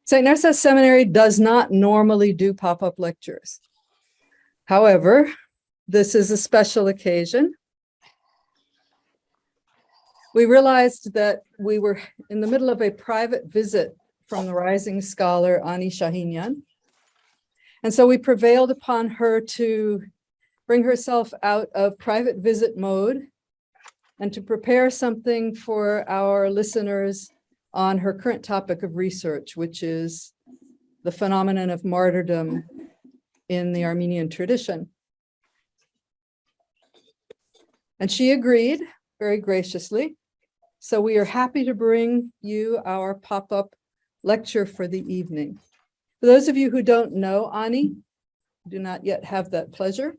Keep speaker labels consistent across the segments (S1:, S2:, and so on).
S1: St. Narcissus Seminary does not normally do pop-up lectures. However, this is a special occasion. We realized that we were in the middle of a private visit from the rising scholar Ani Shahinian. And so we prevailed upon her to bring herself out of private visit mode and to prepare something for our listeners on her current topic of research, which is the phenomenon of martyrdom in the Armenian tradition. And she agreed very graciously. So we are happy to bring you our pop-up lecture for the evening. For those of you who don't know Ani, do not yet have that pleasure.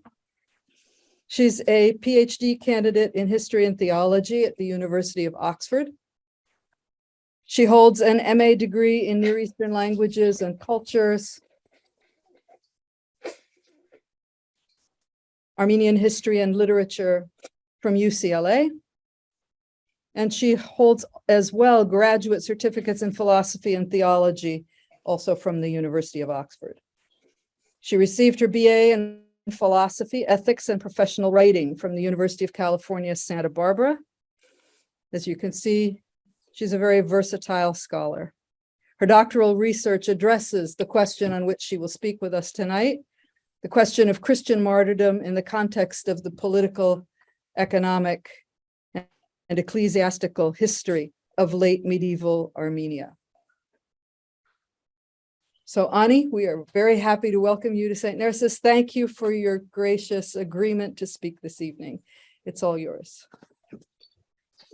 S1: She's a PhD candidate in history and theology at the University of Oxford. She holds an MA degree in Near Eastern languages and cultures, Armenian history and literature from UCLA. And she holds as well graduate certificates in philosophy and theology, also from the University of Oxford. She received her BA in philosophy, ethics, and professional writing from the University of California, Santa Barbara. As you can see, she's a very versatile scholar. Her doctoral research addresses the question on which she will speak with us tonight, the question of Christian martyrdom in the context of the political, economic, and ecclesiastical history of late medieval Armenia. So Ani, we are very happy to welcome you to St. Narcissus. Thank you for your gracious agreement to speak this evening. It's all yours.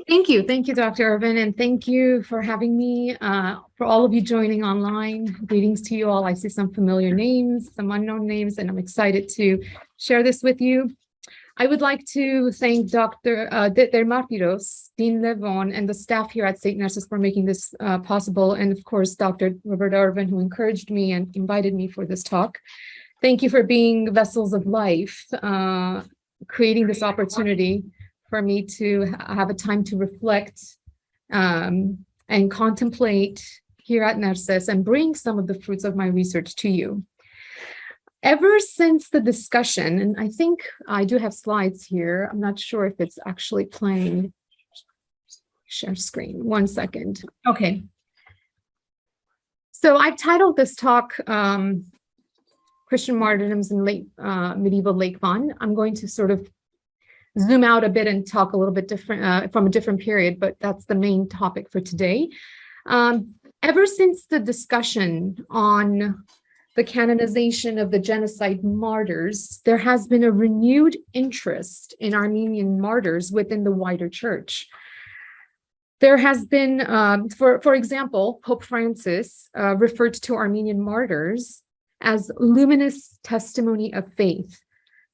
S2: Thank you, Dr. Irvin, and thank you for having me. For all of you joining online, greetings to you all. I see some familiar names, some unknown names, and I'm excited to share this with you. I would like to thank Dr. Martyrdoms, Dean Levon, and the staff here at St. Narcissus for making this possible, and of course, Dr. Robert Irvin, who encouraged me and invited me for this talk. Thank you for being vessels of life, creating this opportunity for me to have a time to reflect and contemplate here at Narcissus and bring some of the fruits of my research to you. Ever since the discussion, and I think I do have slides here. I'm not sure if it's actually playing. Share screen, 1 second. Okay. So I've titled this talk, Christian Martyrdoms in Medieval Lake Van. I'm going to sort of zoom out a bit and talk a little bit different from a different period, but that's the main topic for today. Ever since the discussion on the canonization of the genocide martyrs, there has been a renewed interest in Armenian martyrs within the wider church. There has been, for example, Pope Francis referred to Armenian martyrs as luminous testimony of faith,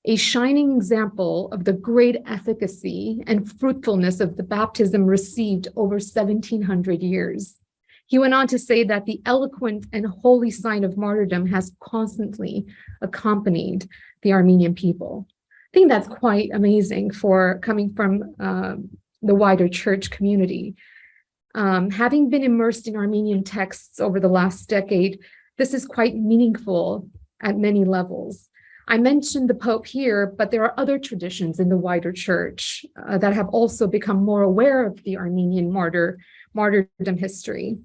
S2: a shining example of the great efficacy and fruitfulness of the baptism received over 1700 years. He went on to say that the eloquent and holy sign of martyrdom has constantly accompanied the Armenian people. I think that's quite amazing for coming from the wider church community. Having been immersed in Armenian texts over the last decade, this is quite meaningful at many levels. I mentioned the Pope here, but there are other traditions in the wider church that have also become more aware of the Armenian martyrdom history.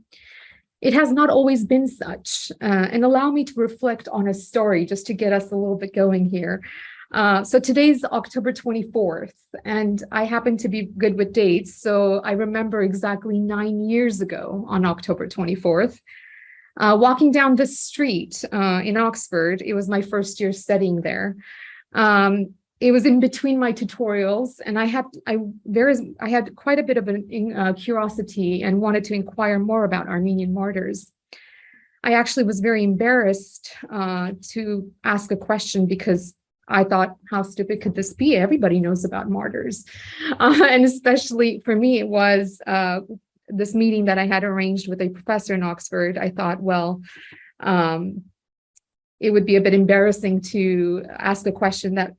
S2: It has not always been such, and allow me to reflect on a story just to get us a little bit going here. So today's October 24th, and I happen to be good with dates, so I remember exactly 9 years ago on October 24th, walking down the street in Oxford. It was my first year studying there. It was in between my tutorials, and I had quite a bit of a curiosity and wanted to inquire more about Armenian martyrs. I actually was very embarrassed to ask a question because I thought, how stupid could this be? Everybody knows about martyrs. And especially for me, it was this meeting that I had arranged with a professor in Oxford. I thought, well, it would be a bit embarrassing to ask a question that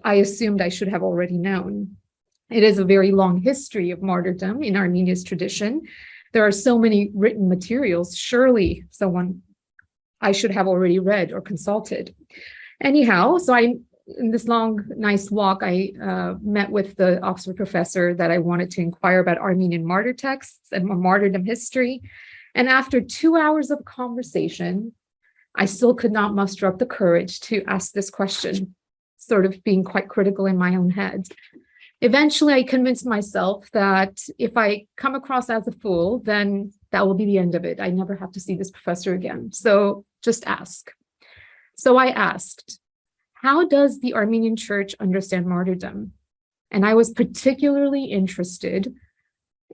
S2: I assumed I should have already known. It is a very long history of martyrdom in Armenia's tradition. There are so many written materials. Surely I should have already read or consulted. Anyhow, so in this long, nice walk, I met with the Oxford professor that I wanted to inquire about Armenian martyr texts and martyrdom history. And after 2 hours of conversation, I still could not muster up the courage to ask this question, sort of being quite critical in my own head. Eventually, I convinced myself that if I come across as a fool, then that will be the end of it. I never have to see this professor again. So just ask. So I asked, how does the Armenian Church understand martyrdom? And I was particularly interested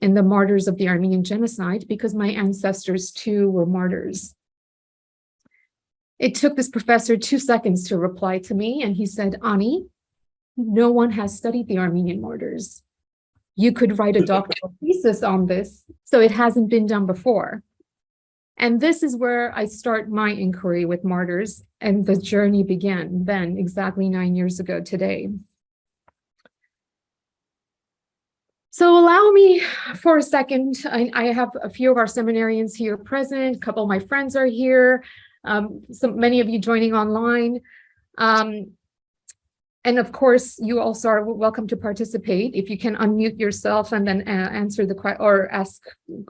S2: in the martyrs of the Armenian genocide because my ancestors too were martyrs. It took this professor 2 seconds to reply to me, and he said, Ani, no one has studied the Armenian martyrs. You could write a doctoral thesis on this, so it hasn't been done before. And this is where I start my inquiry with martyrs, and the journey began then, exactly 9 years ago today. So allow me for a second. I have a few of our seminarians here present. A couple of my friends are here. Many of you joining online. And of course, you also are welcome to participate. If you can unmute yourself and then answer the question or ask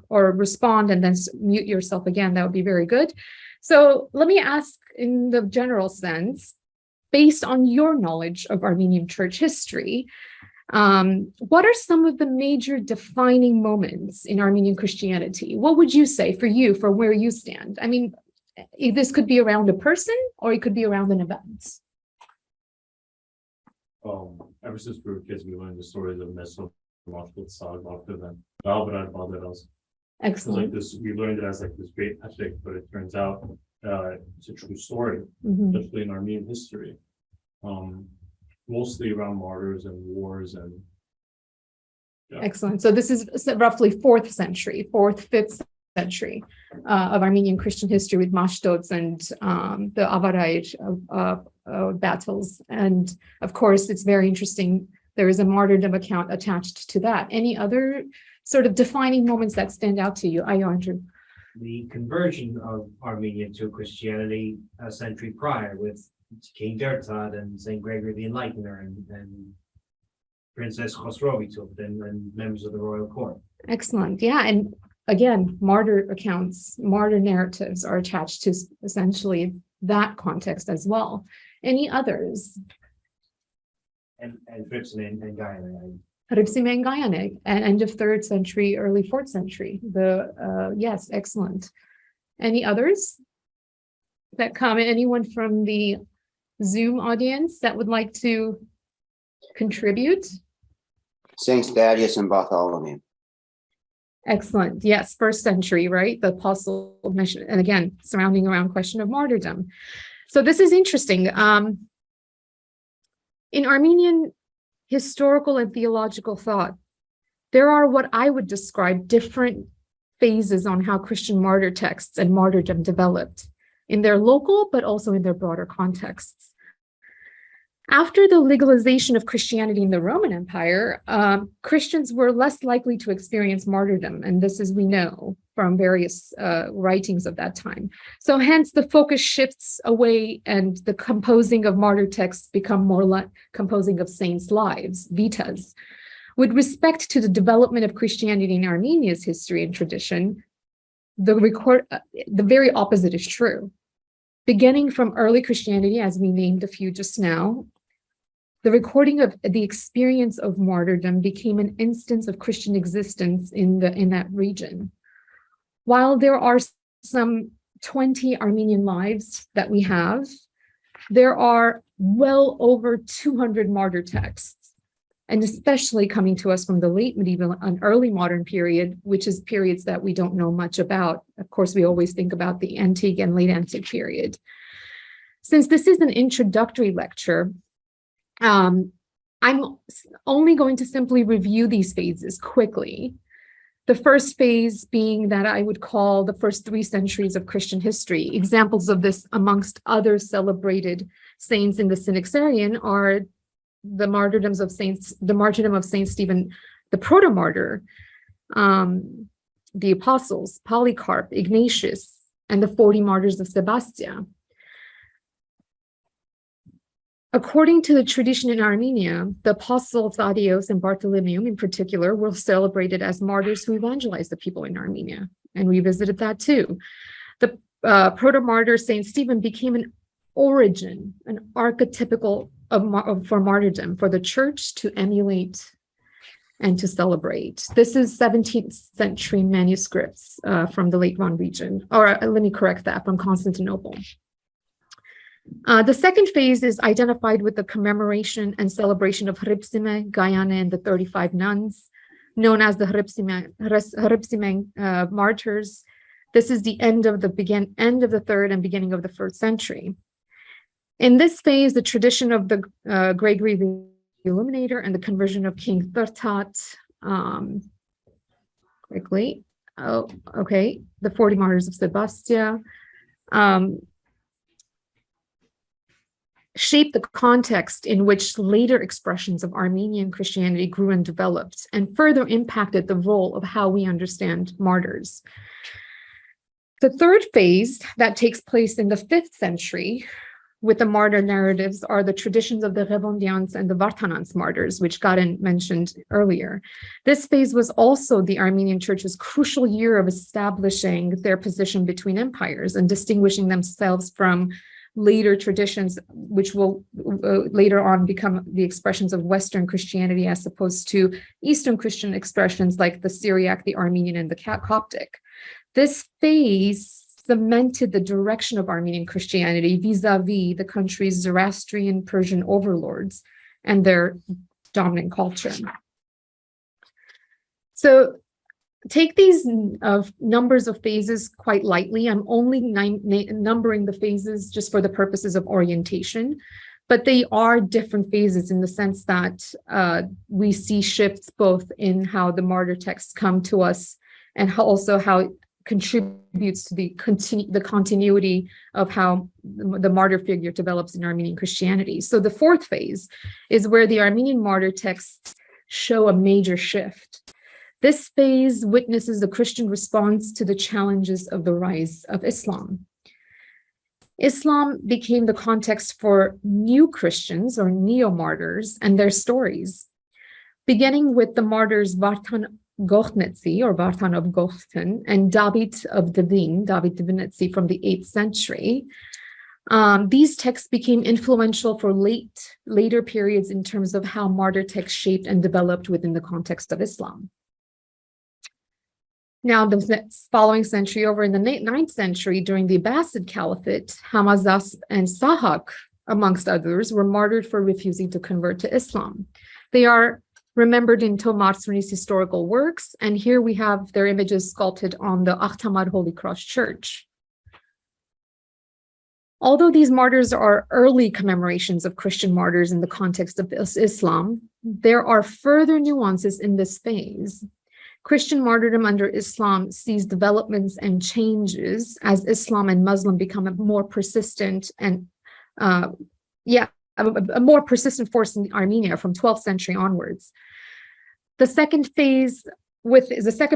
S2: or respond and then mute yourself again, that would be very good. So let me ask in the general sense, based on your knowledge of Armenian church history, what are some of the major defining moments in Armenian Christianity? What would you say for you, for where you stand? I mean, this could be around a person or it could be around an event.
S3: Ever since we were kids, we learned the stories of Meso, and Martyrdoms.
S2: Excellent.
S3: Like this, we learned it as like this great epic, but it turns out it's a true story, especially in Armenian history. Mostly around martyrs and wars and. Yeah.
S2: Excellent. So this is roughly 4th century, 4th, 5th century of Armenian Christian history with Martyrdoms and the Avarayr battles. And of course, it's very interesting. There is a martyrdom account attached to that. Any other sort of defining moments that stand out to you? Andrew.
S4: The conversion of Armenia to Christianity a century prior with King Dertad and St. Gregory the Enlightener and Princess Khosrovitul and members of the royal court. Excellent.
S2: Yeah. And again, martyr accounts, martyr narratives are attached to essentially that context as well. Any others?
S4: And Ripson and Guyana.
S2: Ripson and Guyana, and end of 3rd century, early 4th century. Yes, excellent. Any others that comment? Anyone from the Zoom audience that would like to contribute?
S5: Saints Thaddeus and Bartholomew.
S2: Excellent. Yes, 1st century, right? The apostle mission, and again, surrounding around question of martyrdom. So this is interesting. In Armenian historical and theological thought, there are what I would describe different phases on how Christian martyr texts and martyrdom developed in their local, but also in their broader contexts. After the legalization of Christianity in the Roman Empire, Christians were less likely to experience martyrdom, and this is we know from various writings of that time. So hence the focus shifts away and the composing of martyr texts become more like composing of saints' lives, vitas. With respect to the development of Christianity in Armenia's history and tradition, the very opposite is true. Beginning from early Christianity, as we named a few just now, the recording of the experience of martyrdom became an instance of Christian existence in that region. While there are some 20 Armenian lives that we have, there are well over 200 martyr texts, and especially coming to us from the late medieval and early modern period, which is periods that we don't know much about. Of course, we always think about the antique and late antique period. Since this is an introductory lecture, I'm only going to simply review these phases quickly. The first phase being that I would call the first 3 centuries of Christian history. Examples of this, amongst other celebrated saints in the Synaxarion, are the martyrdom of Saint Stephen, the proto-martyr, the apostles, Polycarp, Ignatius, and the 40 martyrs of Sebastia. According to the tradition in Armenia, the apostle Thaddeus and Bartholomew in particular were celebrated as martyrs who evangelized the people in Armenia, and we visited that too. The proto-martyr Saint Stephen became an origin, an archetypical for martyrdom, for the church to emulate and to celebrate. This is 17th century manuscripts from the Lake Van region, or let me correct that, from Constantinople. The second phase is identified with the commemoration and celebration of Hripsime, Guyana, and the 35 nuns, known as the Hripsime martyrs. This is the end of the third and beginning of the first century. In this phase, the tradition of the Gregory the Illuminator and the conversion of King Thurtat, the 40 martyrs of Sebastia, shaped the context in which later expressions of Armenian Christianity grew and developed, and further impacted the role of how we understand martyrs. The third phase that takes place in the 5th century with the martyr narratives are the traditions of the Revondians and the Vartanants martyrs, which Karen mentioned earlier. This phase was also the Armenian Church's crucial year of establishing their position between empires and distinguishing themselves from later traditions, which will later on become the expressions of Western Christianity as opposed to Eastern Christian expressions like the Syriac, the Armenian, and the Coptic. This phase cemented the direction of Armenian Christianity vis-a-vis the country's Zoroastrian Persian overlords and their dominant culture. So take these numbers of phases quite lightly. I'm only numbering the phases just for the purposes of orientation, but they are different phases in the sense that we see shifts both in how the martyr texts come to us and also how it contributes to the continuity of how the martyr figure develops in Armenian Christianity. So the fourth phase is where the Armenian martyr texts show a major shift. This phase witnesses the Christian response to the challenges of the rise of Islam. Islam became the context for new Christians or neo-martyrs and their stories, beginning with the martyrs Vartan Gokhnetsi or Vartan of Gokhtan and David of Divin, David Divinetsi from the 8th century. These texts became influential for later periods in terms of how martyr texts shaped and developed within the context of Islam. Now, the following century, over in the 9th century, during the Abbasid Caliphate, Hamazas and Sahak, amongst others, were martyred for refusing to convert to Islam. They are remembered in Tomatsuni's historical works, and here we have their images sculpted on the Akhtamar Holy Cross Church. Although these martyrs are early commemorations of Christian martyrs in the context of Islam, there are further nuances in this phase. Christian martyrdom under Islam sees developments and changes as Islam and Muslim become a more persistent and a more persistent force in Armenia from 12th century onwards. The second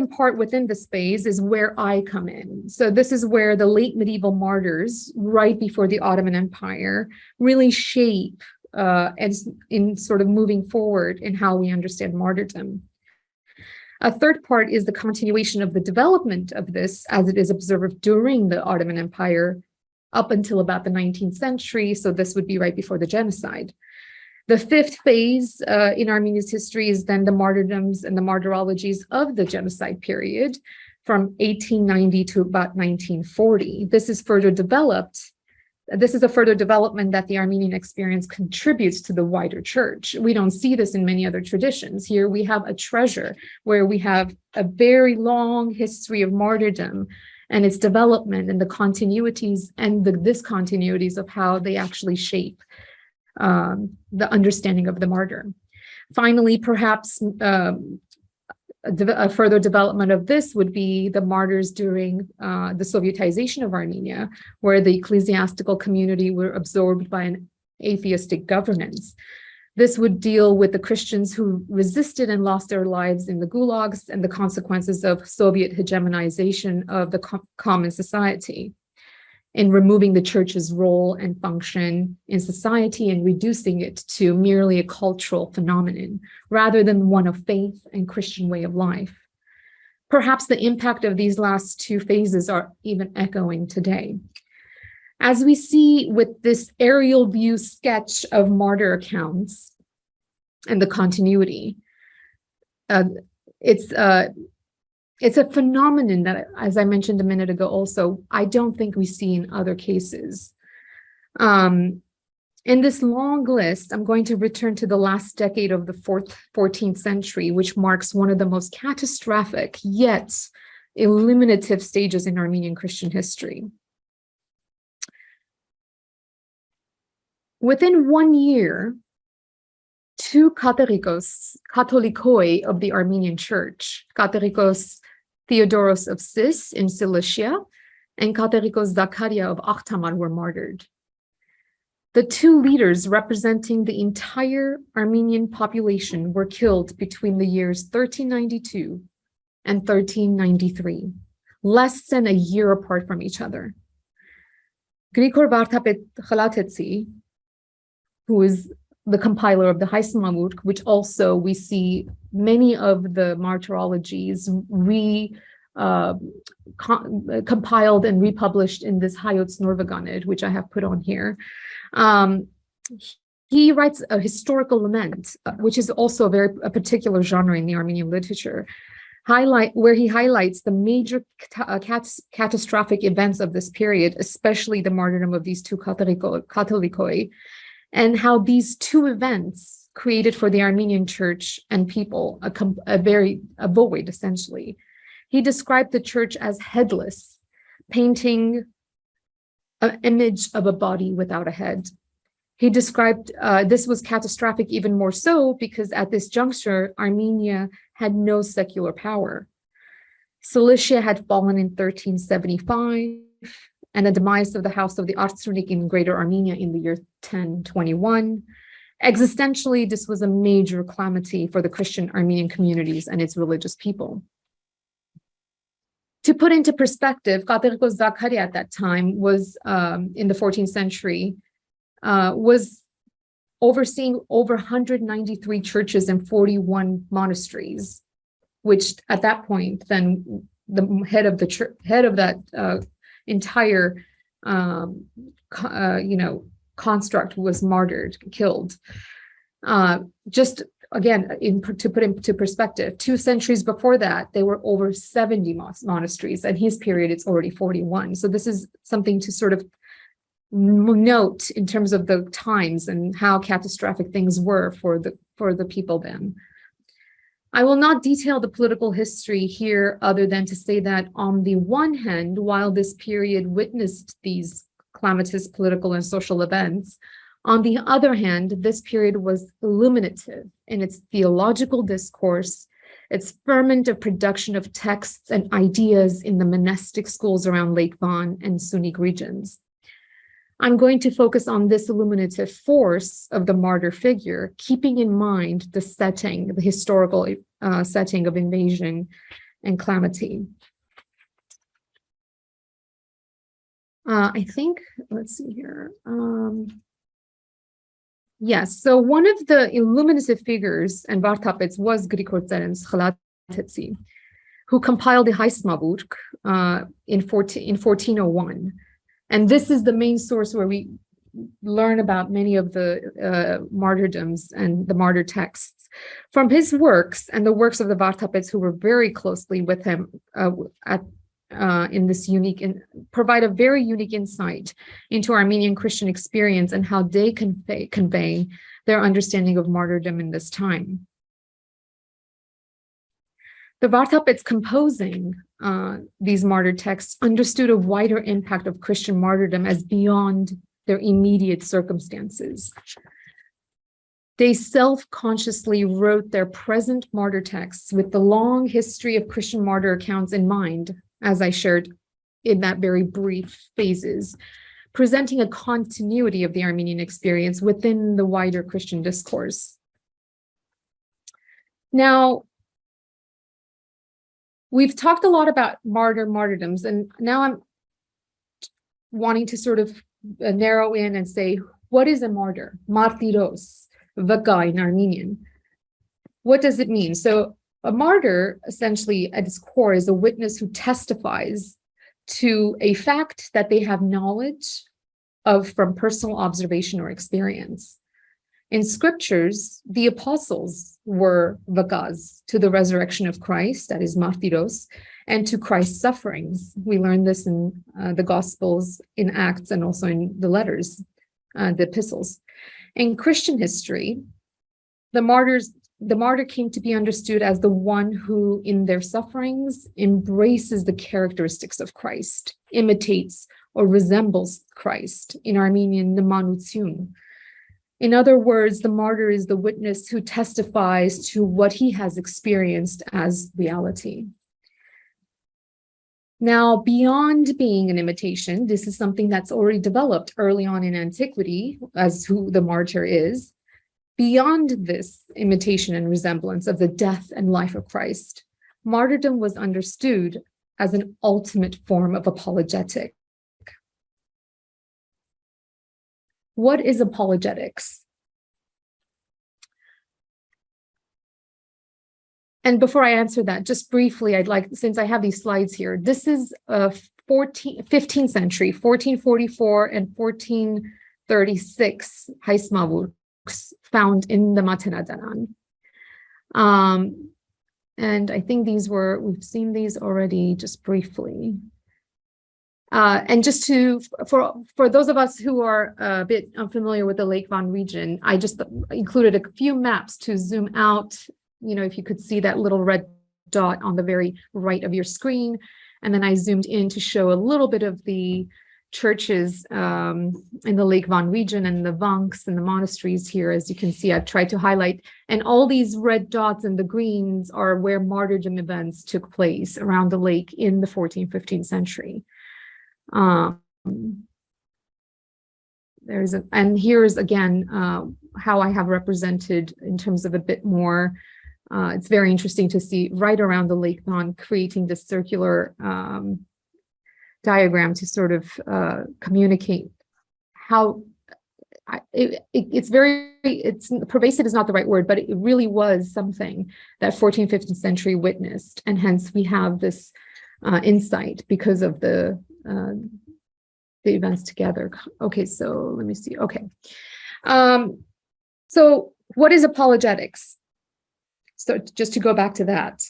S2: part within this phase is where I come in. So this is where the late medieval martyrs, right before the Ottoman Empire, really shape and in sort of moving forward in how we understand martyrdom. A third part is the continuation of the development of this as it is observed during the Ottoman Empire up until about the 19th century. So this would be right before the genocide. The fifth phase in Armenia's history is then the martyrdoms and the martyrologies of the genocide period from 1890 to about 1940. This is further developed. This is a further development that the Armenian experience contributes to the wider church. We don't see this in many other traditions. Here we have a treasure where we have a very long history of martyrdom and its development and the continuities and the discontinuities of how they actually shape the understanding of the martyr. Finally, perhaps a further development of this would be the martyrs during the Sovietization of Armenia, where the ecclesiastical community were absorbed by an atheistic governance. This would deal with the Christians who resisted and lost their lives in the gulags and the consequences of Soviet hegemonization of the common society in removing the church's role and function in society and reducing it to merely a cultural phenomenon rather than one of faith and Christian way of life. Perhaps the impact of these last two phases are even echoing today. As we see with this aerial view sketch of martyr accounts and the continuity, it's a phenomenon that, as I mentioned a minute ago also, I don't think we see in other cases. In this long list, I'm going to return to the last decade of the 14th century, which marks one of the most catastrophic yet illuminative stages in Armenian Christian history. Within 1 year, two Catholicoi of the Armenian Church, Catholicos Theodoros of Sis in Cilicia and Catholicos Zakaria of Akhtamar, were martyred. The two leaders representing the entire Armenian population were killed between the years 1392 and 1393, less than a year apart from each other. Grigor Vartapet Khalatetsi, who is the compiler of the Haismamut, which also we see many of the martyrologies compiled and republished in this Hayot Norveganed, which I have put on here. He writes a historical lament, which is also a particular genre in the Armenian literature, where he highlights the major catastrophic events of this period, especially the martyrdom of these two Catholicoi, and how these two events created for the Armenian church and people a void, essentially. He described the church as headless, painting an image of a body without a head. He described this was catastrophic even more so because at this juncture, Armenia had no secular power. Cilicia had fallen in 1375, and the demise of the house of the Artsunik in Greater Armenia in the year 1021. Existentially, this was a major calamity for the Christian Armenian communities and its religious people. To put into perspective, Catholicos Zakaria at that time was, in the 14th century, was overseeing over 193 churches and 41 monasteries, which at that point, then the head of that entire construct was martyred, killed. Just again, to put into perspective, 2 centuries before that, there were over 70 monasteries, and his period, it's already 41. So this is something to sort of note in terms of the times and how catastrophic things were for the people then. I will not detail the political history here other than to say that on the one hand, while this period witnessed these calamitous political and social events, on the other hand, this period was illuminative in its theological discourse, its ferment of production of texts and ideas in the monastic schools around Lake Van and Sunni regions. I'm going to focus on this illuminative force of the martyr figure, keeping in mind the setting, the historical setting of invasion and calamity. I think, let's see here. Yes, so one of the illuminative figures and Vartapets was Grigor Tseren's Khalatetsi, who compiled the Haismabur in 1401. And this is the main source where we learn about many of the martyrdoms and the martyr texts. From his works and the works of the Vartapets, who were very closely with him in this provide a very unique insight into Armenian Christian experience and how they convey their understanding of martyrdom in this time. The Vartapets composing these martyr texts understood a wider impact of Christian martyrdom as beyond their immediate circumstances. They self-consciously wrote their present martyr texts with the long history of Christian martyr accounts in mind, as I shared in that very brief phases, presenting a continuity of the Armenian experience within the wider Christian discourse. Now, we've talked a lot about martyrdoms, and now I'm wanting to sort of narrow in and say, what is a martyr? Martyros, vaka in Armenian. What does it mean? So a martyr, essentially at its core, is a witness who testifies to a fact that they have knowledge of from personal observation or experience. In scriptures, the apostles were vakas to the resurrection of Christ, that is martyros, and to Christ's sufferings. We learn this in the Gospels, in Acts, and also in the letters, the epistles. In Christian history, the martyr came to be understood as the one who, in their sufferings, embraces the characteristics of Christ, imitates or resembles Christ. In Armenian, the manutziun. In other words, the martyr is the witness who testifies to what he has experienced as reality. Now, beyond being an imitation, this is something that's already developed early on in antiquity as who the martyr is. Beyond this imitation and resemblance of the death and life of Christ, martyrdom was understood as an ultimate form of apologetic. What is apologetics? And before I answer that, just briefly, I'd like, since I have these slides here, this is a 15th century, 1444 and 1436 Haisma works found in the Matenadaran. And I think we've seen these already just briefly. And just for those of us who are a bit unfamiliar with the Lake Van region, I just included a few maps to zoom out. You know, if you could see that little red dot on the very right of your screen. And then I zoomed in to show a little bit of the churches in the Lake Van region and the vanks and the monasteries here. As you can see, I've tried to highlight, and all these red dots and the greens are where martyrdom events took place around the lake in the 14th, 15th century. And here's again how I have represented in terms of a bit more. It's very interesting to see right around the Lake Van creating this circular diagram to sort of communicate how it's pervasive is not the right word, but it really was something that 14th, 15th century witnessed, and hence we have this insight because of the events together. Okay, so let me see. Okay, so what is apologetics? So just to go back to that.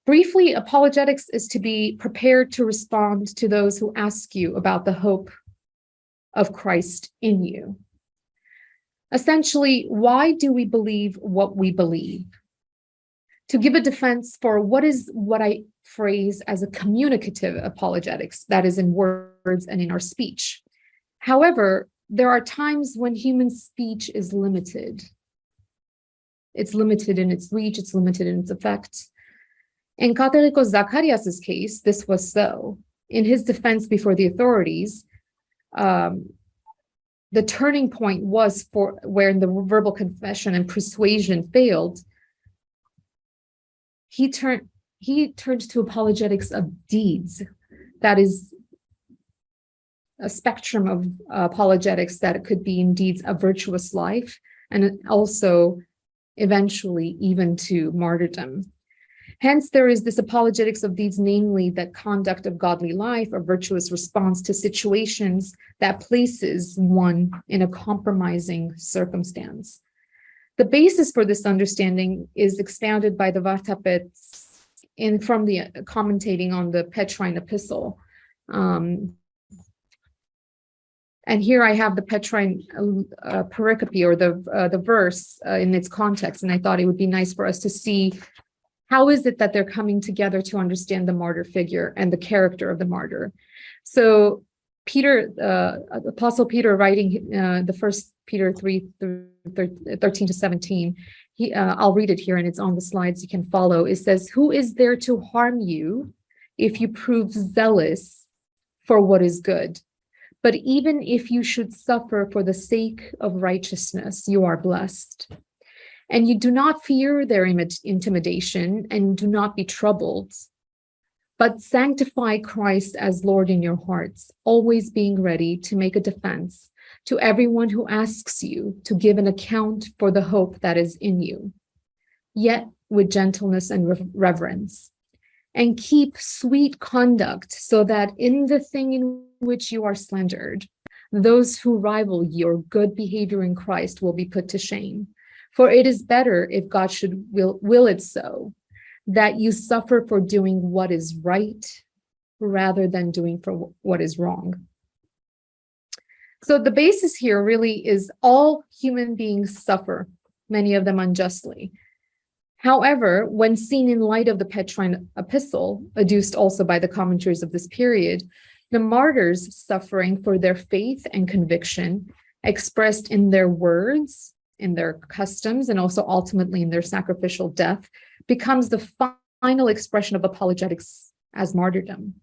S2: Briefly, apologetics is to be prepared to respond to those who ask you about the hope of Christ in you. Essentially, why do we believe what we believe? To give a defense for what I phrase as a communicative apologetics, that is in words and in our speech. However, there are times when human speech is limited. It's limited in its reach, it's limited in its effect. In Catholicos Zacharias' case, this was so. In his defense before the authorities, the turning point was where the verbal confession and persuasion failed. He turned to apologetics of deeds. That is a spectrum of apologetics that it could be in deeds of virtuous life, and also eventually even to martyrdom. Hence, there is this apologetics of deeds, namely that conduct of godly life or virtuous response to situations that places one in a compromising circumstance. The basis for this understanding is expounded by the Vartapets from the commentating on the Petrine epistle. And here I have the Petrine pericope, or the verse in its context, and I thought it would be nice for us to see how is it that they're coming together to understand the martyr figure and the character of the martyr. So Peter, Apostle Peter, writing the first Peter 3:13-17, I'll read it here and it's on the slides, you can follow. It says, "Who is there to harm you if you prove zealous for what is good? But even if you should suffer for the sake of righteousness, you are blessed. And you do not fear their intimidation and do not be troubled, but sanctify Christ as Lord in your hearts, always being ready to make a defense to everyone who asks you to give an account for the hope that is in you, yet with gentleness and reverence. And keep sweet conduct, so that in the thing in which you are slandered, those who rival your good behavior in Christ will be put to shame. For it is better, if God should will it so, that you suffer for doing what is right rather than doing for what is wrong. So the basis here really is all human beings suffer, many of them unjustly. However, when seen in light of the Petrine epistle, adduced also by the commentaries of this period, the martyrs' suffering for their faith and conviction, expressed in their words, in their customs, and also ultimately in their sacrificial death, becomes the final expression of apologetics as martyrdom.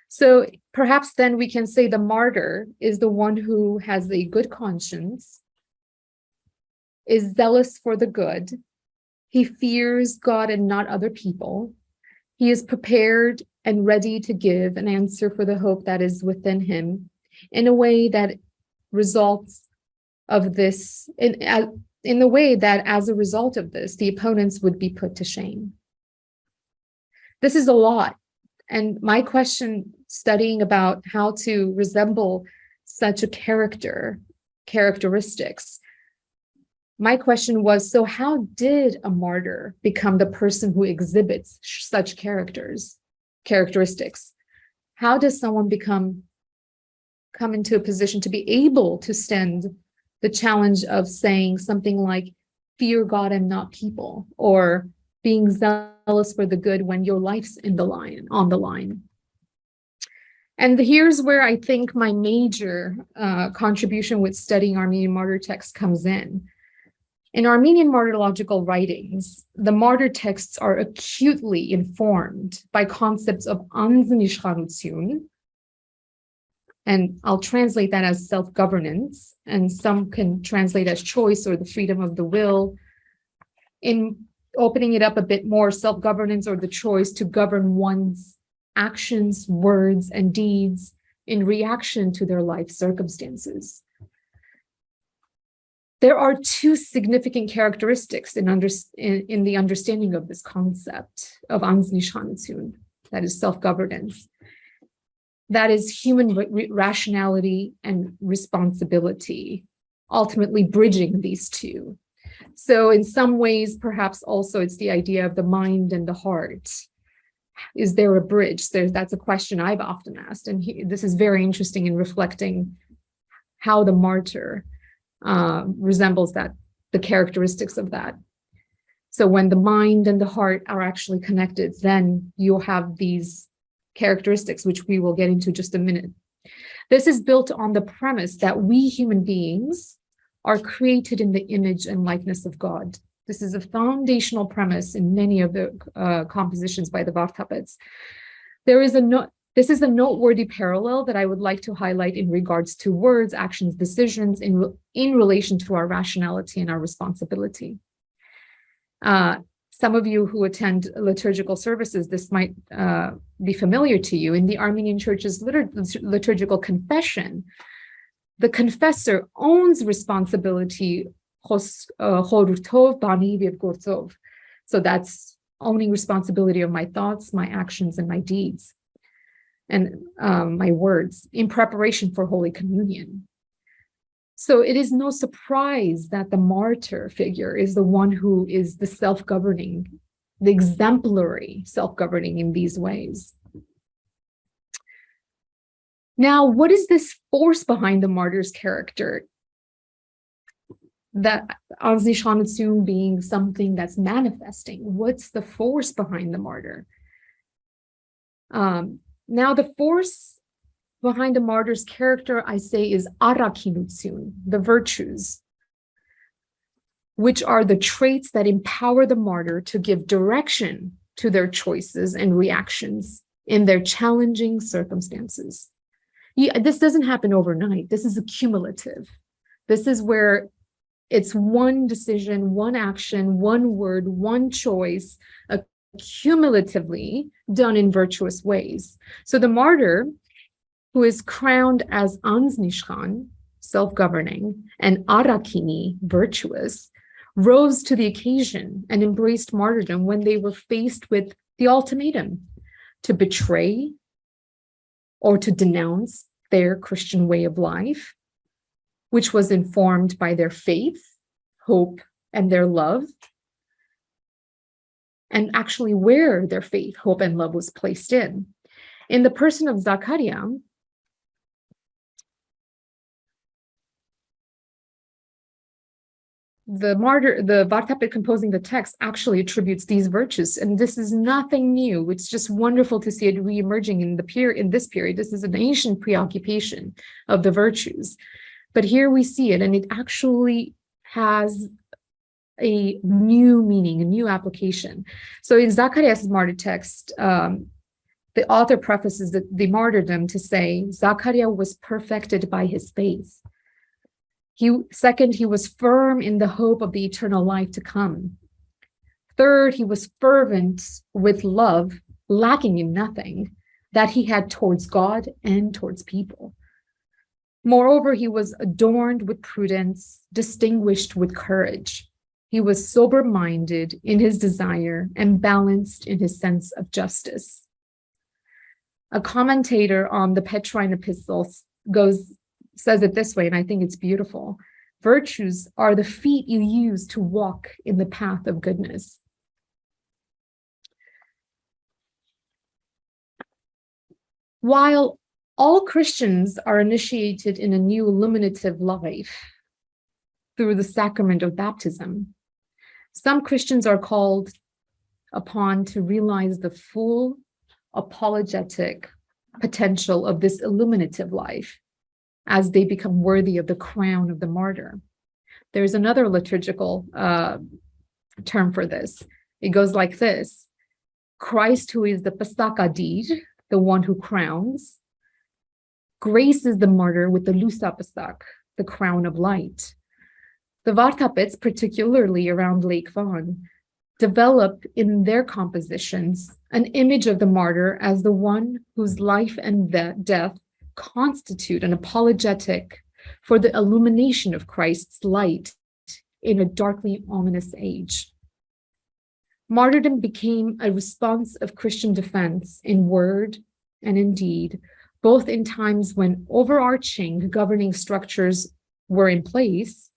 S2: So perhaps then we can say the martyr is the one who has a good conscience, is zealous for the good. He fears God and not other people. He is prepared and ready to give an answer for the hope that is within him in a way that results of this, in the way that as a result of this, the opponents would be put to shame. This is a lot. And my question studying about how to resemble such a characteristics, my question was, so how did a martyr become the person who exhibits such characteristics? How does someone come into a position to be able to stand the challenge of saying something like, fear God and not people, or being zealous for the good when your life's on the line? And here's where I think my major contribution with studying Armenian martyr texts comes in. In Armenian martyrological writings, the martyr texts are acutely informed by concepts of anznishchanutyun, and I'll translate that as self-governance, and some can translate as choice or the freedom of the will. In opening it up a bit more, self-governance or the choice to govern one's actions, words, and deeds in reaction to their life circumstances. There are two significant characteristics in the understanding of this concept of anznishchanutyun, that is self-governance. That is human rationality and responsibility, ultimately bridging these two. So in some ways, perhaps also it's the idea of the mind and the heart. Is there a bridge? That's a question I've often asked. And this is very interesting in reflecting how the martyr resembles the characteristics of that. So when the mind and the heart are actually connected, then you'll have these characteristics, which we will get into just a minute. This is built on the premise that we human beings are created in the image and likeness of God. This is a foundational premise in many of the compositions by the Vartapets. This is a noteworthy parallel that I would like to highlight in regards to words, actions, decisions in relation to our rationality and our responsibility. Some of you who attend liturgical services, this might be familiar to you. In the Armenian Church's liturgical confession, the confessor owns responsibility, so that's owning responsibility of my thoughts, my actions, and my deeds, and my words in preparation for Holy Communion. So it is no surprise that the martyr figure is the one who is the self-governing, the exemplary self-governing in these ways. Now, what is this force behind the martyr's character? That anznishchanutyun being something that's manifesting. What's the force behind the martyr? Now, the force behind the martyr's character, I say, is arakinutyun, the virtues, which are the traits that empower the martyr to give direction to their choices and reactions in their challenging circumstances. This doesn't happen overnight. This is accumulative. This is where it's one decision, one action, one word, one choice, cumulatively done in virtuous ways. So the martyr, who is crowned as Ansnishkan, self-governing, and Arakini, virtuous, rose to the occasion and embraced martyrdom when they were faced with the ultimatum to betray or to denounce their Christian way of life, which was informed by their faith, hope, and their love, and actually where their faith, hope, and love was placed in. In the person of Zachariah, the Vartapet composing the text actually attributes these virtues, and this is nothing new. It's just wonderful to see it re-emerging in this period. This is an ancient preoccupation of the virtues, but here we see it, and it actually has a new meaning, a new application. So in Zacharias' martyr text, the author prefaces the martyrdom to say, Zachariah was perfected by his faith. Second, he was firm in the hope of the eternal life to come. Third, he was fervent with love, lacking in nothing, that he had towards God and towards people. Moreover, he was adorned with prudence, distinguished with courage. He was sober-minded in his desire and balanced in his sense of justice. A commentator on the Petrine epistles says it this way, and I think it's beautiful. Virtues are the feet you use to walk in the path of goodness. While all Christians are initiated in a new illuminative life through the sacrament of baptism, some Christians are called upon to realize the full apologetic potential of this illuminative life as they become worthy of the crown of the martyr. There's another liturgical term for this. It goes like this: Christ, who is the Pasakadir, the one who crowns, graces the martyr with the Lusa Pasak, the crown of light. The Vartapets, particularly around Lake Van, develop in their compositions an image of the martyr as the one whose life and death constitute an apologetic for the illumination of Christ's light in a darkly ominous age. Martyrdom became a response of Christian defense in word and in deed, both in times when overarching governing structures were in place,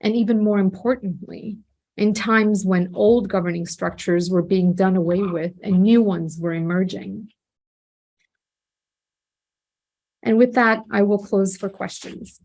S2: and even more importantly, in times when old governing structures were being done away with and new ones were emerging. And with that, I will close for questions.